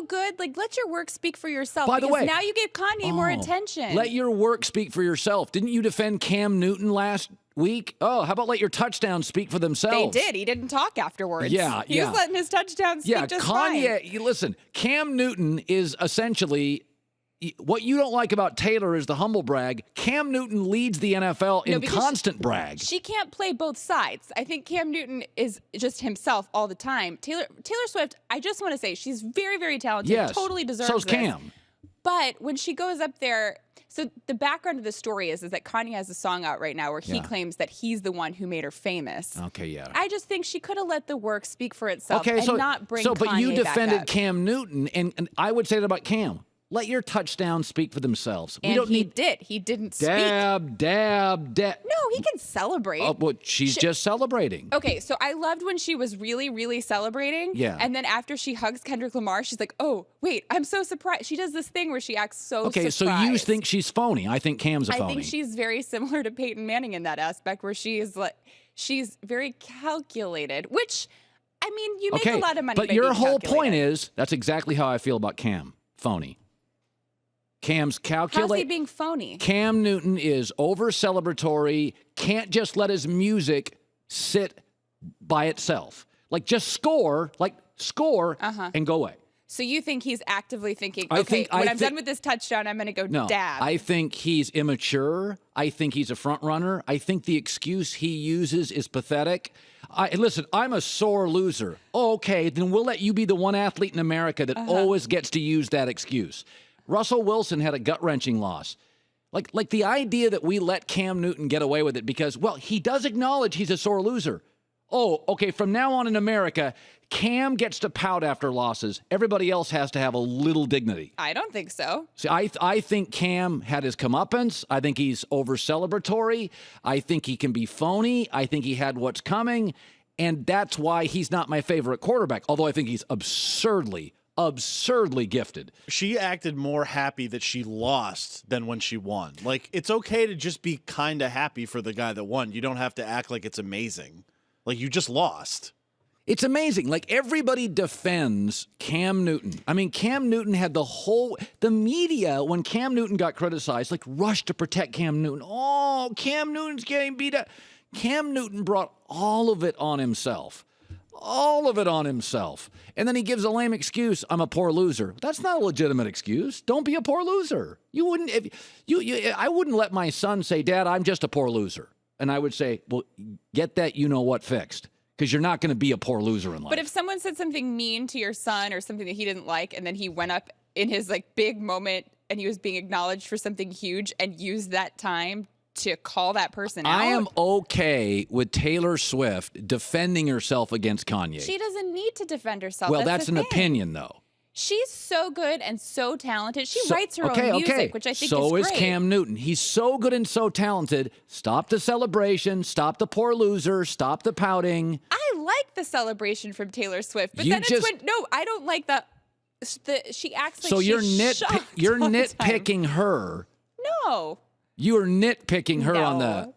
so good. Like, let your work speak for yourself. By the way, now you gave Kanye more attention. Let your work speak for yourself. Didn't you defend Cam Newton last week? Oh, how about let your touchdowns speak for themselves? They did. He didn't talk afterwards. Yeah, he was letting his touchdowns speak just Kanye, fine. Listen, Cam Newton is essentially... What you don't like about Taylor is the humble brag. Cam Newton leads the NFL in constant brag. She can't play both sides. I think Cam Newton is just himself all the time. Taylor Swift, I just want to say, she's very, very talented. Yes. Totally deserves So's this. Cam. But when she goes up there, so the background of the story is that Kanye has a song out right now where he claims that he's the one who made her famous. Okay, yeah. I just think she could have let the work speak for itself not bring Kanye but you defended back up. Cam Newton, and I would say that about Cam. Let your touchdowns speak for themselves. And he did. He didn't speak. Dab. No, he can celebrate. Oh, well, she's just celebrating. Okay, so I loved when she was really, really celebrating. Yeah. And then after she hugs Kendrick Lamar, she's like, oh, wait, I'm so surprised. She does this thing where she acts so surprised. So you think she's phony. I think Cam's a phony. I think she's very similar to Peyton Manning in that aspect where she's very calculated, which, I mean, you make a lot of money but by your being whole calculated. point is, that's exactly how I feel about Cam. Phony. Cam's calculated. How's he being phony? Cam Newton is over-celebratory, can't just let his music sit by itself. Like, just score and go away. So you think he's actively thinking, I'm done with this touchdown, I'm going to go dab. I think he's immature. I think he's a front runner. I think the excuse he uses is pathetic. Listen, I'm a sore loser. Oh, okay, then we'll let you be the one athlete in America that always gets to use that excuse. Russell Wilson had a gut-wrenching loss. Like the idea that we let Cam Newton get away with it because, well, he does acknowledge he's a sore loser. Oh, okay, from now on in America, Cam gets to pout after losses. Everybody else has to have a little dignity. I don't think so. See, I think Cam had his comeuppance. I think he's over-celebratory. I think he can be phony. I think he had what's coming. And that's why he's not my favorite quarterback, although I think he's absurdly gifted. She acted more happy that she lost than when she won. Like, it's okay to just be kind of happy for the guy that won. You don't have to act like it's amazing. Like, you just lost. It's amazing. Like, everybody defends Cam Newton. I mean, Cam Newton had the media, when Cam Newton got criticized, like, rushed to protect Cam Newton. Oh, Cam Newton's getting beat up. Cam Newton brought all of it on himself. All of it on himself. And then he gives a lame excuse, I'm a poor loser. That's not a legitimate excuse. Don't be a poor loser. You wouldn't, I wouldn't let my son say, Dad, I'm just a poor loser. And I would say, well, get that you-know-what fixed. Because you're not going to be a poor loser in life. But if someone said something mean to your son or something that he didn't like, and then he went up in his big moment and he was being acknowledged for something huge and used that time to call that person out. I am okay with Taylor Swift defending herself against Kanye. She doesn't need to defend herself. Well, that's an opinion, though. She's so good and so talented. She writes her own music, which I think is great. So is Cam Newton. He's so good and so talented. Stop the celebration. Stop the poor loser. Stop the pouting. I like the celebration from Taylor Swift, but then I don't like she acts like so she's you're nitpicking her. No. You are nitpicking her on the.